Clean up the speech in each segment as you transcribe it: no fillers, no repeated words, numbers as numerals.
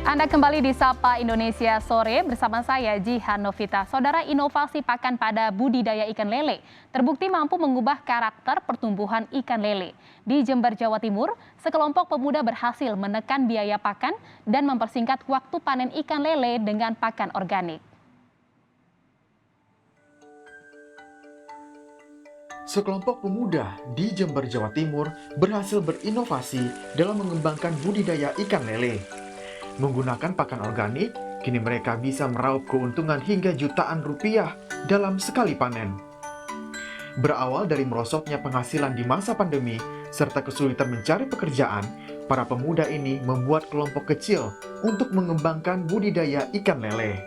Anda kembali di Sapa Indonesia Sore bersama saya Jihan Novita. Saudara, inovasi pakan pada budidaya ikan lele terbukti mampu mengubah karakter pertumbuhan ikan lele. Di Jember, Jawa Timur, sekelompok pemuda berhasil menekan biaya pakan dan mempersingkat waktu panen ikan lele dengan pakan organik. Sekelompok pemuda di Jember, Jawa Timur berhasil berinovasi dalam mengembangkan budidaya ikan lele. Menggunakan pakan organik, kini mereka bisa meraup keuntungan hingga jutaan rupiah dalam sekali panen. Berawal dari merosotnya penghasilan di masa pandemi, serta kesulitan mencari pekerjaan, para pemuda ini membuat kelompok kecil untuk mengembangkan budidaya ikan lele.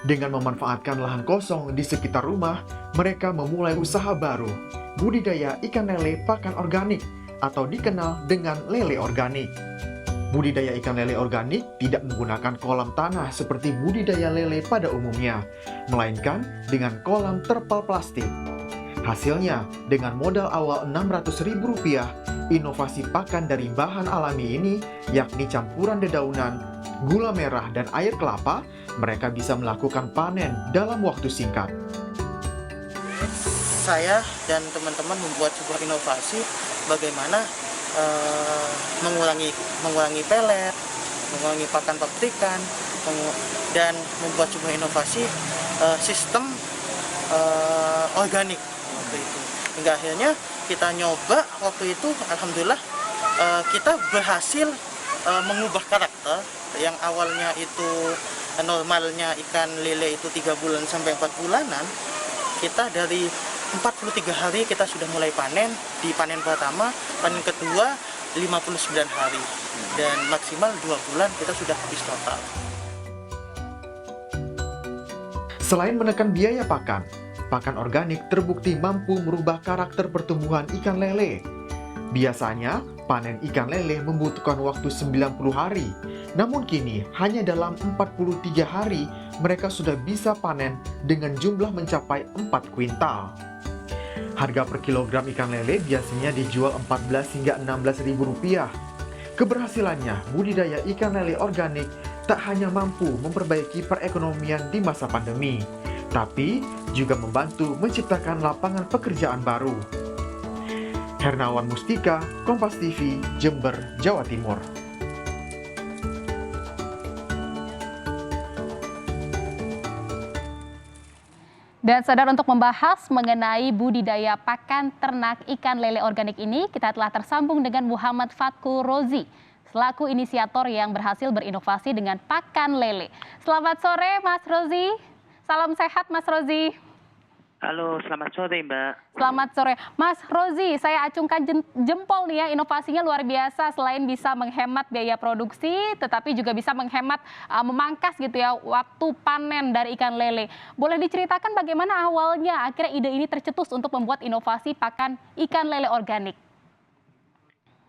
Dengan memanfaatkan lahan kosong di sekitar rumah, mereka memulai usaha baru, budidaya ikan lele pakan organik atau dikenal dengan lele organik. Budidaya ikan lele organik tidak menggunakan kolam tanah seperti budidaya lele pada umumnya, melainkan dengan kolam terpal plastik. Hasilnya, dengan modal awal Rp600.000, inovasi pakan dari bahan alami ini, yakni campuran dedaunan, gula merah, dan air kelapa, mereka bisa melakukan panen dalam waktu singkat. Saya dan teman-teman membuat sebuah inovasi bagaimana mengurangi pelet, mengurangi pakan pabrikan, dan membuat sebuah inovasi sistem organik waktu itu. Hingga akhirnya kita nyoba waktu itu, alhamdulillah kita berhasil mengubah karakter yang awalnya itu normalnya ikan lele itu 3 bulan sampai 4 bulanan, kita dari 43 hari kita sudah mulai panen. Di panen pertama, panen kedua 59 hari, dan maksimal 2 bulan kita sudah habis total. Selain menekan biaya pakan organik terbukti mampu merubah karakter pertumbuhan ikan lele. Biasanya, panen ikan lele membutuhkan waktu 90 hari. Namun kini, hanya dalam 43 hari, mereka sudah bisa panen dengan jumlah mencapai 4 kuintal. Harga per kilogram ikan lele biasanya dijual Rp14 hingga Rp16.000. Keberhasilannya, budidaya ikan lele organik tak hanya mampu memperbaiki perekonomian di masa pandemi, tapi juga membantu menciptakan lapangan pekerjaan baru. Hernawan Mustika, Kompas TV, Jember, Jawa Timur. Dan saudara, untuk membahas mengenai budidaya pakan ternak ikan lele organik ini, kita telah tersambung dengan Muhammad Fatkul Rozi, selaku inisiator yang berhasil berinovasi dengan pakan lele. Selamat sore Mas Rozi, salam sehat Mas Rozi. Halo, selamat sore Mbak. Selamat sore. Mas Rozi, saya acungkan jempol nih ya, inovasinya luar biasa. Selain bisa menghemat biaya produksi, tetapi juga bisa menghemat, memangkas gitu ya, waktu panen dari ikan lele. Boleh diceritakan bagaimana awalnya akhirnya ide ini tercetus untuk membuat inovasi pakan ikan lele organik?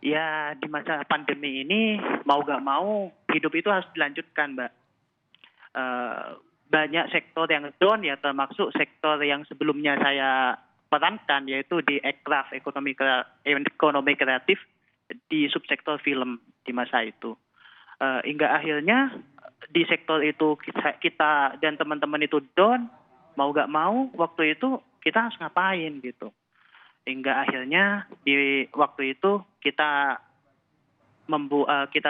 Ya, di masa pandemi ini, mau gak mau, hidup itu harus dilanjutkan Mbak. Banyak sektor yang down ya, termasuk sektor yang sebelumnya saya perankan, yaitu di ekraf ekonomi kreatif di subsektor film di masa itu. Hingga akhirnya di sektor itu kita dan teman-teman itu down, mau gak mau waktu itu kita harus ngapain gitu. Hingga akhirnya di waktu itu kita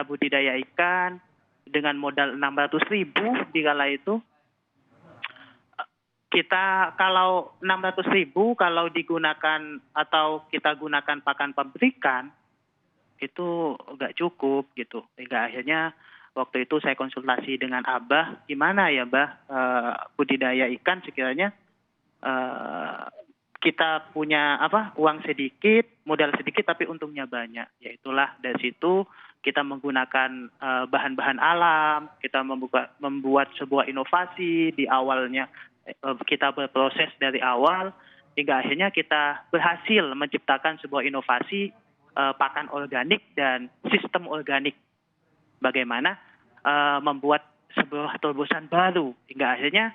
budidaya ikan dengan modal 600.000 di kala itu. Kita kalau 600.000 kalau digunakan atau kita gunakan pakan pabrikan itu nggak cukup gitu. Hingga akhirnya waktu itu saya konsultasi dengan Abah, gimana ya Mbah, budidaya ikan sekiranya kita punya uang sedikit, modal sedikit tapi untungnya banyak. Yaitulah dari situ kita menggunakan bahan-bahan alam, kita membuat sebuah inovasi di awalnya. Kita berproses dari awal hingga akhirnya kita berhasil menciptakan sebuah inovasi pakan organik dan sistem organik. Bagaimana membuat sebuah terobosan baru hingga akhirnya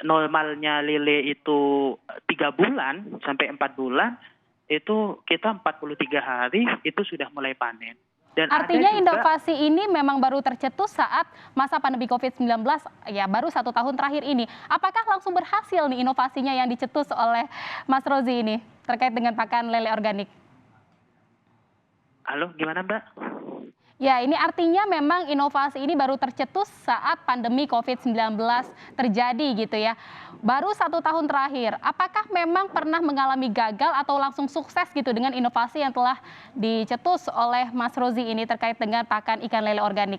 normalnya lele itu 3 bulan sampai 4 bulan, itu kita 43 hari itu sudah mulai panen. Dan ada Artinya juga inovasi ini memang baru tercetus saat masa pandemi COVID-19, ya baru 1 tahun terakhir ini. Apakah langsung berhasil nih inovasinya yang dicetus oleh Mas Rozi ini terkait dengan pakan lele organik? halo gimana Mbak? Ya, ini artinya memang inovasi ini baru tercetus saat pandemi COVID-19 terjadi gitu ya. Baru 1 tahun terakhir, apakah memang pernah mengalami gagal atau langsung sukses gitu dengan inovasi yang telah dicetus oleh Mas Rozi ini terkait dengan pakan ikan lele organik?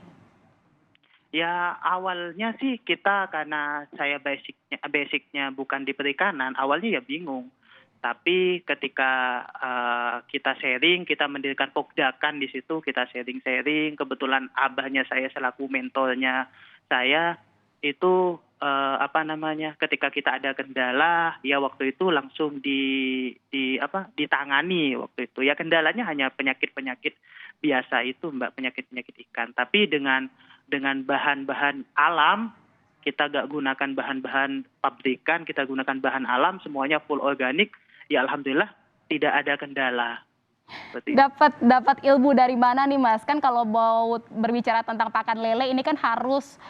Ya awalnya sih kita karena saya basicnya bukan di perikanan, awalnya ya bingung. Tapi ketika kita sharing, kita mendirikan Pokdakan di situ, kita sharing-sharing. Kebetulan abahnya saya selaku mentornya saya itu ketika kita ada kendala, ya waktu itu langsung ditangani waktu itu. Ya kendalanya hanya penyakit-penyakit biasa itu Mbak, penyakit-penyakit ikan. Tapi dengan bahan-bahan alam, kita gak gunakan bahan-bahan pabrikan, kita gunakan bahan alam, semuanya full organik, ya alhamdulillah tidak ada kendala. Seperti itu. Dapat ilmu dari mana nih Mas? Kan kalau mau berbicara tentang pakan lele ini kan harus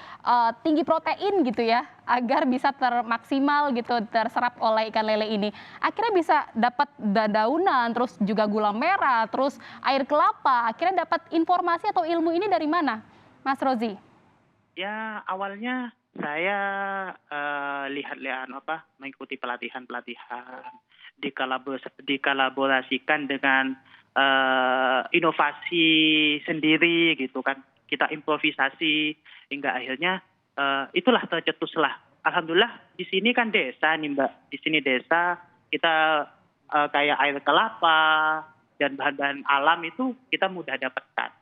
tinggi protein gitu ya, agar bisa termaksimal gitu terserap oleh ikan lele ini. Akhirnya bisa dapat dadaunan, terus juga gula merah, terus air kelapa. Akhirnya dapat informasi atau ilmu ini dari mana, Mas Rozi? Ya awalnya saya lihat-lihat mengikuti pelatihan-pelatihan, dikolaborasikan dengan inovasi sendiri gitu kan. Kita improvisasi hingga akhirnya itulah tercetuslah. Alhamdulillah di sini kan desa nih Mbak. Di sini desa kita kayak air kelapa dan bahan-bahan alam itu kita mudah dapatkan.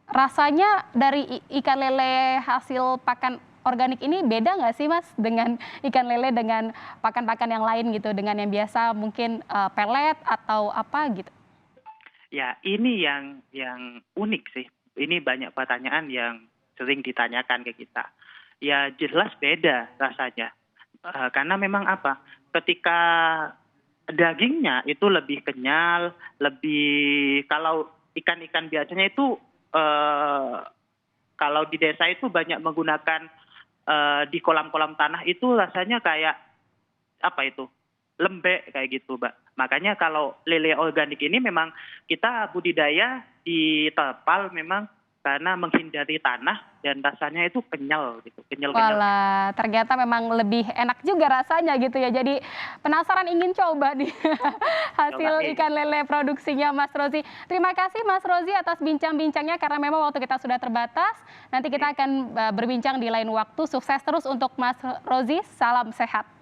Rasanya dari ikan lele hasil pakan organik ini beda nggak sih Mas dengan ikan lele dengan pakan-pakan yang lain gitu, dengan yang biasa mungkin pelet atau apa gitu? Ya, ini yang unik sih. Ini banyak pertanyaan yang sering ditanyakan ke kita. Ya jelas beda rasanya. Karena memang ketika dagingnya itu lebih kenyal, lebih kalau ikan-ikan biasanya itu kalau di desa itu banyak menggunakan di kolam-kolam tanah itu rasanya kayak lembek kayak gitu, Mbak. Makanya kalau lele organik ini memang kita budidaya di terpal memang karena menghindari tanah dan rasanya itu kenyal gitu, kenyal-kenyal. Walah, ternyata memang lebih enak juga rasanya gitu ya. Jadi penasaran ingin coba nih hasil ikan lele produksinya Mas Rozi. Terima kasih Mas Rozi atas bincang-bincangnya karena memang waktu kita sudah terbatas. Nanti kita akan berbincang di lain waktu. Sukses terus untuk Mas Rozi. Salam sehat.